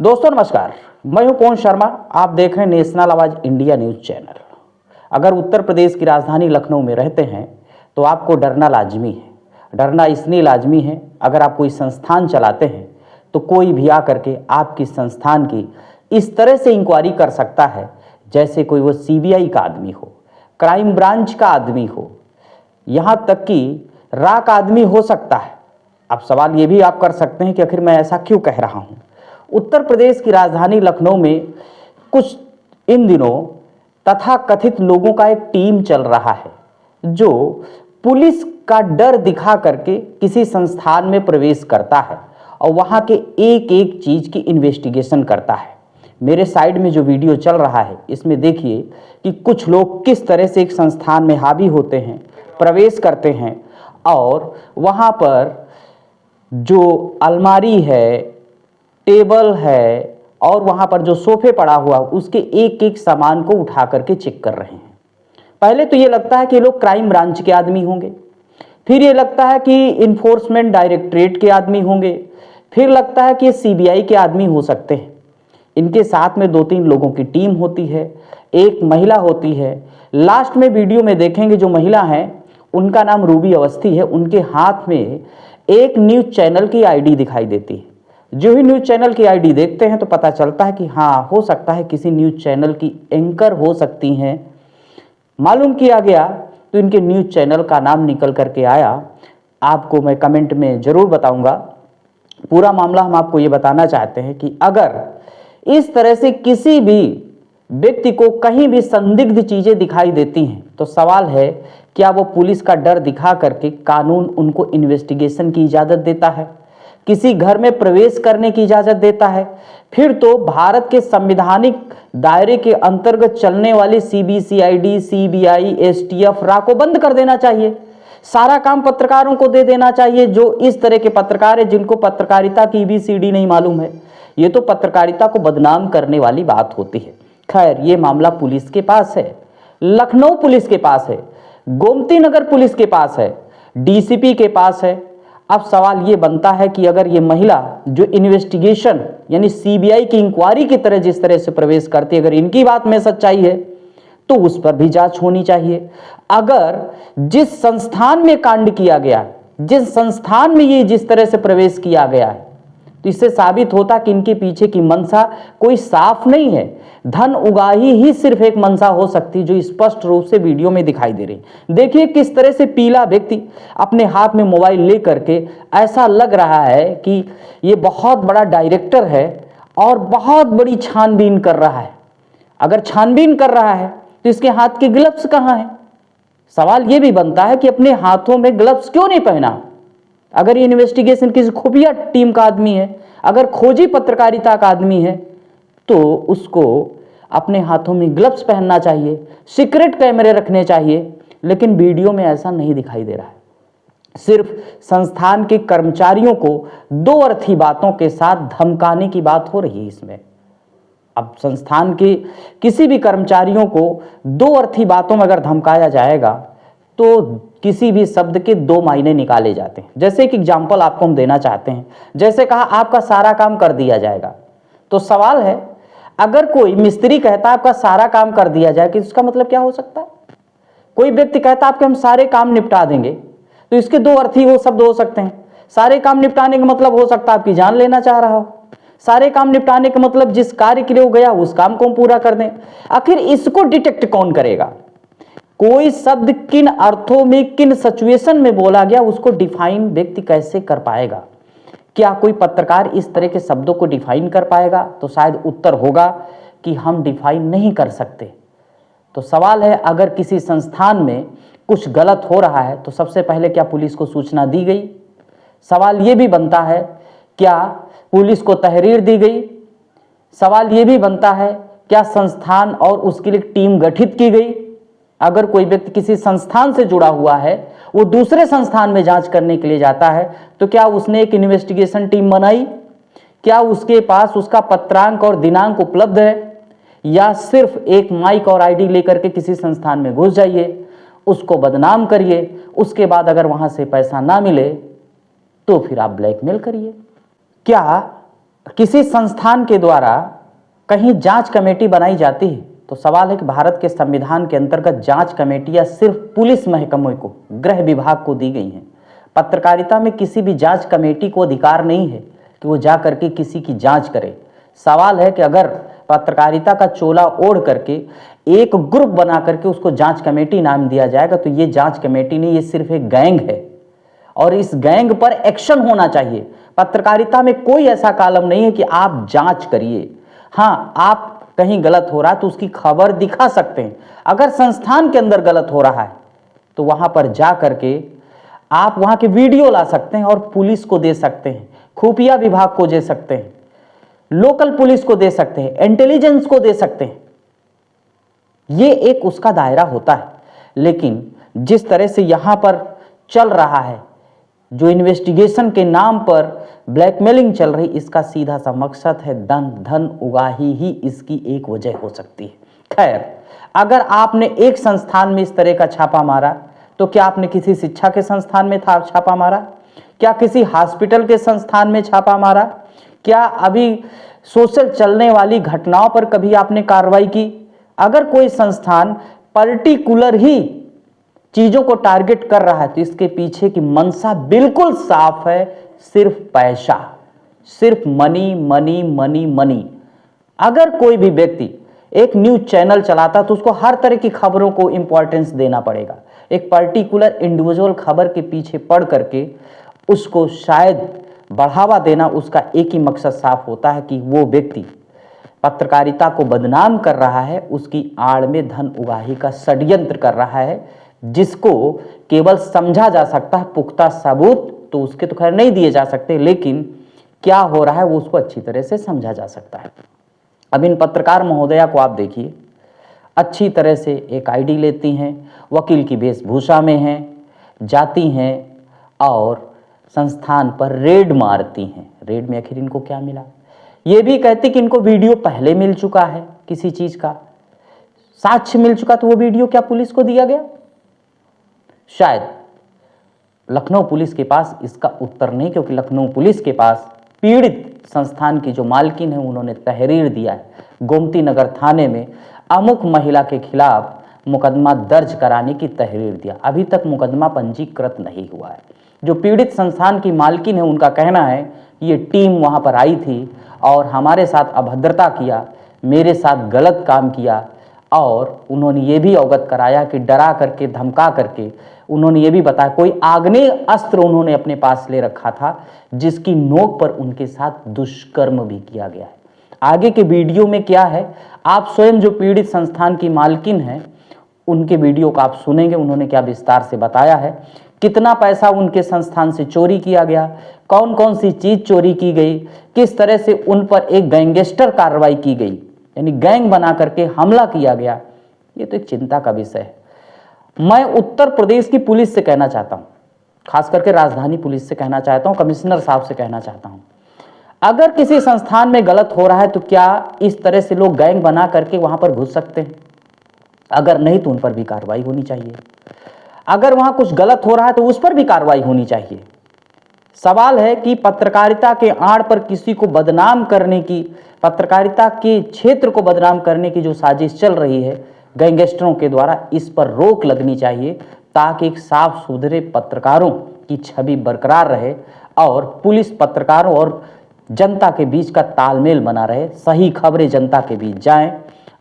दोस्तों नमस्कार, मैं हूं पवन शर्मा। आप देख रहे हैं नेशनल आवाज इंडिया न्यूज चैनल। अगर उत्तर प्रदेश की राजधानी लखनऊ में रहते हैं तो आपको डरना लाजमी है। डरना इसलिए लाजमी है, अगर आप कोई संस्थान चलाते हैं तो कोई भी आकर के आपकी संस्थान की इस तरह से इंक्वायरी कर सकता है जैसे कोई वो सीबीआई का आदमी हो, क्राइम ब्रांच का आदमी हो, यहाँ तक कि राक आदमी हो सकता है। अब सवाल ये भी आप कर सकते हैं कि आखिर मैं ऐसा क्यों कह रहा हूँ। उत्तर प्रदेश की राजधानी लखनऊ में कुछ इन दिनों तथाकथित लोगों का एक टीम चल रहा है जो पुलिस का डर दिखा करके किसी संस्थान में प्रवेश करता है और वहाँ के एक एक चीज की इन्वेस्टिगेशन करता है। मेरे साइड में जो वीडियो चल रहा है इसमें देखिए कि कुछ लोग किस तरह से एक संस्थान में हावी होते हैं, प्रवेश करते हैं और वहाँ पर जो अलमारी है, टेबल है और वहाँ पर जो सोफे पड़ा हुआ उसके एक एक सामान को उठा करके चेक कर रहे हैं। पहले तो ये लगता है कि लोग क्राइम ब्रांच के आदमी होंगे, फिर ये लगता है कि इन्फोर्समेंट डायरेक्टरेट के आदमी होंगे, फिर लगता है कि ये सीबीआई के आदमी हो सकते हैं। इनके साथ में 2-3 लोगों की टीम होती है, एक महिला होती है। लास्ट में वीडियो में देखेंगे जो महिला है उनका नाम रूबी अवस्थी है। उनके हाथ में एक न्यूज चैनल की आईडी दिखाई देती है। जो ही न्यूज चैनल की आईडी देखते हैं तो पता चलता है कि हाँ, हो सकता है किसी न्यूज चैनल की एंकर हो सकती हैं। मालूम किया गया तो इनके न्यूज चैनल का नाम निकल करके आया। आपको मैं कमेंट में जरूर बताऊंगा। पूरा मामला हम आपको ये बताना चाहते हैं कि अगर इस तरह से किसी भी व्यक्ति को कहीं भी संदिग्ध चीजें दिखाई देती हैं तो सवाल है, क्या वो पुलिस का डर दिखा करके कानून उनको इन्वेस्टिगेशन की इजाजत देता है, किसी घर में प्रवेश करने की इजाजत देता है? फिर तो भारत के संवैधानिक दायरे के अंतर्गत चलने वाली सीबीसीआईडी, सीबीआई, एसटीएफ, रा को बंद कर देना चाहिए। सारा काम पत्रकारों को दे देना चाहिए जो इस तरह के पत्रकार है जिनको पत्रकारिता की ABCD नहीं मालूम है। ये तो पत्रकारिता को बदनाम करने वाली बात होती है। खैर, ये मामला पुलिस के पास है, लखनऊ पुलिस के पास है, गोमती नगर पुलिस के पास है, डीसीपी के पास है। अब सवाल ये बनता है कि अगर ये महिला जो इन्वेस्टिगेशन यानी सीबीआई की इंक्वायरी की तरह जिस तरह से प्रवेश करती है, अगर इनकी बात में सच्चाई है तो उस पर भी जांच होनी चाहिए। अगर जिस संस्थान में कांड किया गया, जिस संस्थान में ये जिस तरह से प्रवेश किया गया है, तो इससे साबित होता कि इनके पीछे की मंशा कोई साफ नहीं है। धन उगाही ही सिर्फ एक मंशा हो सकती जो स्पष्ट रूप से वीडियो में दिखाई दे रही। देखिए किस तरह से पीला व्यक्ति अपने हाथ में मोबाइल ले करके, ऐसा लग रहा है कि ये बहुत बड़ा डायरेक्टर है और बहुत बड़ी छानबीन कर रहा है। अगर छानबीन कर रहा है तो इसके हाथ के ग्लव्स कहाँ हैं? सवाल ये भी बनता है कि अपने हाथों में ग्लव्स क्यों नहीं पहना? अगर ये इन्वेस्टिगेशन किसी खुफिया टीम का आदमी है, अगर खोजी पत्रकारिता का आदमी है, तो उसको अपने हाथों में ग्लव्स पहनना चाहिए, सीक्रेट कैमरे रखने चाहिए। लेकिन वीडियो में ऐसा नहीं दिखाई दे रहा है। सिर्फ संस्थान के कर्मचारियों को दो अर्थी बातों के साथ धमकाने की बात हो रही है इसमें। अब संस्थान के किसी भी कर्मचारियों को दो अर्थी बातों में अगर धमकाया जाएगा तो किसी भी शब्द के 2 मायने निकाले जाते हैं। जैसे एक एग्जाम्पल आपको हम देना चाहते हैं, जैसे कहा आपका सारा काम कर दिया जाएगा, तो सवाल है अगर कोई मिस्त्री कहता है आपका सारा काम कर दिया जाए, कि इसका मतलब क्या हो सकता है? कोई व्यक्ति कहता है आपके हम सारे काम निपटा देंगे, तो इसके 2 अर्थी वो शब्द हो सकते हैं। सारे काम निपटाने का मतलब हो सकता है आपकी जान लेना चाह रहा हो। सारे काम निपटाने का मतलब जिस कार्य के लिए वो गया उस काम को हम पूरा कर दें। आखिर इसको डिटेक्ट कौन करेगा? कोई शब्द किन अर्थों में, किन सिचुएशन में बोला गया, उसको डिफाइन व्यक्ति कैसे कर पाएगा? क्या कोई पत्रकार इस तरह के शब्दों को डिफाइन कर पाएगा? तो शायद उत्तर होगा कि हम डिफाइन नहीं कर सकते। तो सवाल है, अगर किसी संस्थान में कुछ गलत हो रहा है तो सबसे पहले क्या पुलिस को सूचना दी गई? सवाल यह भी बनता है, क्या पुलिस को तहरीर दी गई? सवाल यह भी बनता है, क्या संस्थान और उसके लिए टीम गठित की गई? अगर कोई व्यक्ति किसी संस्थान से जुड़ा हुआ है, वो दूसरे संस्थान में जांच करने के लिए जाता है, तो क्या उसने एक इन्वेस्टिगेशन टीम बनाई? क्या उसके पास उसका पत्रांक और दिनांक उपलब्ध है? या सिर्फ एक माइक और आईडी लेकर के किसी संस्थान में घुस जाइए, उसको बदनाम करिए, उसके बाद अगर वहां से पैसा ना मिले तो फिर आप ब्लैकमेल करिए? क्या किसी संस्थान के द्वारा कहीं जांच कमेटी बनाई जाती है तो सवाल है कि भारत के संविधान के अंतर्गत जांच कमेटियां सिर्फ पुलिस महकमे को, गृह विभाग को दी गई हैं। पत्रकारिता में किसी भी जांच कमेटी को अधिकार नहीं है कि वो जा करके किसी की जांच करे। सवाल है कि अगर पत्रकारिता का चोला ओढ़ करके एक ग्रुप बना करके उसको जांच कमेटी नाम दिया जाएगा तो ये जांच कमेटी नहीं, ये सिर्फ एक गैंग है और इस गैंग पर एक्शन होना चाहिए। पत्रकारिता में कोई ऐसा कॉलम नहीं है कि आप जांच करिए। हाँ, आप कहीं गलत हो रहा है तो उसकी खबर दिखा सकते हैं। अगर संस्थान के अंदर गलत हो रहा है तो वहां पर जा करके आप वहां के वीडियो ला सकते हैं और पुलिस को दे सकते हैं, खुफिया विभाग को दे सकते हैं, लोकल पुलिस को दे सकते हैं, इंटेलिजेंस को दे सकते हैं। ये एक उसका दायरा होता है। लेकिन जिस तरह से यहां पर चल रहा है, जो इन्वेस्टिगेशन के नाम पर ब्लैकमेलिंग चल रही, इसका सीधा सा मकसद है धन उगाही ही इसकी एक वजह हो सकती है। खैर, अगर आपने एक संस्थान में इस तरह का छापा मारा तो क्या आपने किसी शिक्षा के संस्थान में छापा मारा? क्या किसी हॉस्पिटल के संस्थान में छापा मारा? क्या अभी सोशल चलने वाली घटनाओं पर कभी आपने कार्रवाई की? अगर कोई संस्थान पर्टिकुलर ही चीजों को टारगेट कर रहा है तो इसके पीछे की मंशा बिल्कुल साफ है, सिर्फ पैसा, सिर्फ मनी मनी मनी मनी। अगर कोई भी व्यक्ति एक न्यूज चैनल चलाता तो उसको हर तरह की खबरों को इंपॉर्टेंस देना पड़ेगा। एक पर्टिकुलर इंडिविजुअल खबर के पीछे पड़ करके उसको शायद बढ़ावा देना, उसका एक ही मकसद साफ होता है कि वो व्यक्ति पत्रकारिता को बदनाम कर रहा है, उसकी आड़ में धन उगाही का षड्यंत्र कर रहा है, जिसको केवल समझा जा सकता है। पुख्ता सबूत तो उसके तो खैर नहीं दिए जा सकते, लेकिन क्या हो रहा है वो उसको अच्छी तरह से समझा जा सकता है। अब इन पत्रकार महोदया को आप देखिए, अच्छी तरह से एक आईडी लेती हैं, वकील की वेशभूषा में हैं, जाती हैं और संस्थान पर रेड मारती हैं। रेड में आखिर इनको क्या मिला? ये भी कहती कि इनको वीडियो पहले मिल चुका है, किसी चीज का साक्ष्य मिल चुका, तो वो वीडियो क्या पुलिस को दिया गया? शायद लखनऊ पुलिस के पास इसका उत्तर नहीं, क्योंकि लखनऊ पुलिस के पास पीड़ित संस्थान की जो मालकिन है उन्होंने तहरीर दिया है, गोमती नगर थाने में अमुक महिला के खिलाफ मुकदमा दर्ज कराने की तहरीर दिया। अभी तक मुकदमा पंजीकृत नहीं हुआ है। जो पीड़ित संस्थान की मालकिन है उनका कहना है ये टीम वहां पर आई थी और हमारे साथ अभद्रता किया, मेरे साथ गलत काम किया और उन्होंने ये भी अवगत कराया कि डरा करके, धमका करके उन्होंने ये भी बताया कोई आग्नेय अस्त्र उन्होंने अपने पास ले रखा था, जिसकी नोक पर उनके साथ दुष्कर्म भी किया गया है। आगे के वीडियो में क्या है, आप स्वयं जो पीड़ित संस्थान की मालकिन है उनके वीडियो को आप सुनेंगे, उन्होंने क्या विस्तार से बताया है, कितना पैसा उनके संस्थान से चोरी किया गया, कौन कौन सी चीज चोरी की गई, किस तरह से उन पर एक गैंगस्टर कार्रवाई की गई, यानी गैंग बना करके हमला किया गया। ये तो एक चिंता का विषय है। मैं उत्तर प्रदेश की पुलिस से कहना चाहता हूं, खास करके राजधानी पुलिस से कहना चाहता हूं, कमिश्नर साहब से कहना चाहता हूं, अगर किसी संस्थान में गलत हो रहा है तो क्या इस तरह से लोग गैंग बना करके वहां पर घुस सकते हैं? अगर नहीं तो उन पर भी कार्रवाई होनी चाहिए। अगर वहां कुछ गलत हो रहा है तो उस पर भी कार्रवाई होनी चाहिए। सवाल है कि पत्रकारिता के आड़ पर किसी को बदनाम करने की, पत्रकारिता के क्षेत्र को बदनाम करने की जो साजिश चल रही है गैंगस्टरों के द्वारा, इस पर रोक लगनी चाहिए ताकि एक साफ सुथरे पत्रकारों की छवि बरकरार रहे और पुलिस, पत्रकारों और जनता के बीच का तालमेल बना रहे, सही खबरें जनता के बीच जाएं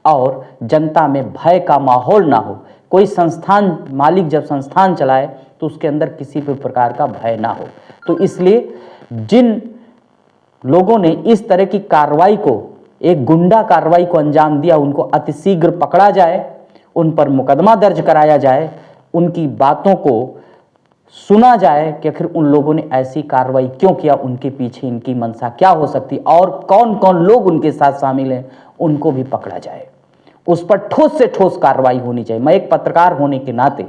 और जनता में भय का माहौल ना हो। कोई संस्थान मालिक जब संस्थान चलाए तो उसके अंदर किसी भी प्रकार का भय ना हो। तो इसलिए जिन लोगों ने इस तरह की कार्रवाई को, एक गुंडा कार्रवाई को अंजाम दिया, उनको अतिशीघ्र पकड़ा जाए, उन पर मुकदमा दर्ज कराया जाए, उनकी बातों को सुना जाए कि आखिर उन लोगों ने ऐसी कार्रवाई क्यों किया, उनके पीछे इनकी मंशा क्या हो सकती और कौन कौन लोग उनके साथ शामिल हैं, उनको भी पकड़ा जाए। उस पर ठोस से ठोस कार्रवाई होनी चाहिए। मैं एक पत्रकार होने के नाते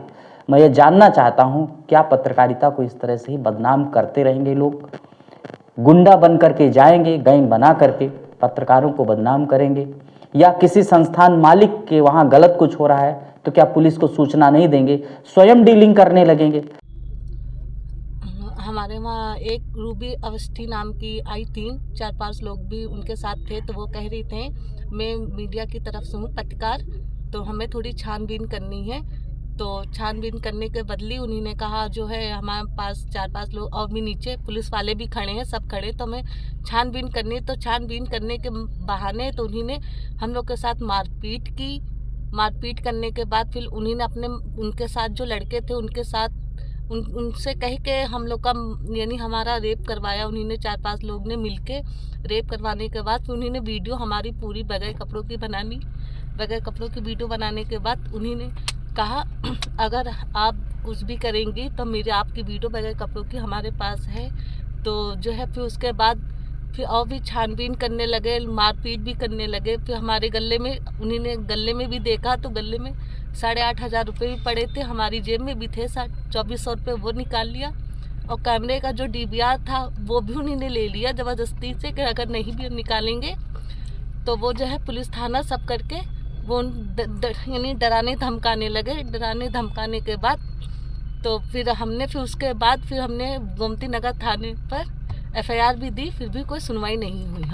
मैं ये जानना चाहता हूं, क्या पत्रकारिता को इस तरह से ही बदनाम करते रहेंगे लोग? गुंडा बन करके जाएंगे, गैंग बना करके पत्रकारों को बदनाम करेंगे, या किसी संस्थान मालिक के वहां गलत कुछ हो रहा है तो क्या पुलिस को सूचना नहीं देंगे, स्वयं डीलिंग करने लगेंगे? हमारे वहाँ एक रूबी अवस्थी नाम की आई थी, 4-5 लोग भी उनके साथ थे। तो वो कह रही थे मैं मीडिया की तरफ से हूँ, पत्रकार, तो हमें थोड़ी छानबीन करनी है। तो छानबीन करने के बदले उन्हीं ने कहा जो है हमारे पास 4-5 लोग और भी नीचे पुलिस वाले भी खड़े हैं, सब खड़े, तो हमें छानबीन करनी। तो छानबीन करने के बहाने तो उन्हीं ने हम लोग के साथ मारपीट की। मारपीट करने के बाद फिर उन्हीं ने उनके साथ जो लड़के थे उनके साथ उनसे कह के हम लोग का यानी हमारा रेप करवाया। उन्हीं ने 4-5 लोग ने मिलके रेप करवाने के बाद फिर उन्हीं ने वीडियो हमारी पूरी बगैर कपड़ों की बनानी। बगैर कपड़ों की वीडियो बनाने के बाद उन्हीं ने कहा अगर आप कुछ भी करेंगी तो मेरे आपकी वीडियो बगैर कपड़ों की हमारे पास है। तो जो है फिर उसके बाद फिर और भी छानबीन करने लगे, मारपीट भी करने लगे। फिर हमारे गले में उन्हीं ने गले में भी देखा तो गले में 8,500 रुपये भी पड़े थे, हमारी जेब में भी थे 2,400 रुपये, वो निकाल लिया। और कैमरे का जो DVR था वो भी उन्हीं ने ले लिया ज़बरदस्ती से कि अगर नहीं भी निकालेंगे तो वो जो है पुलिस थाना सब करके वो यानी डराने धमकाने लगे। डराने धमकाने के बाद तो फिर उसके बाद फिर हमने गोमती नगर थाने पर FIR भी दी, फिर भी कोई सुनवाई नहीं हुई।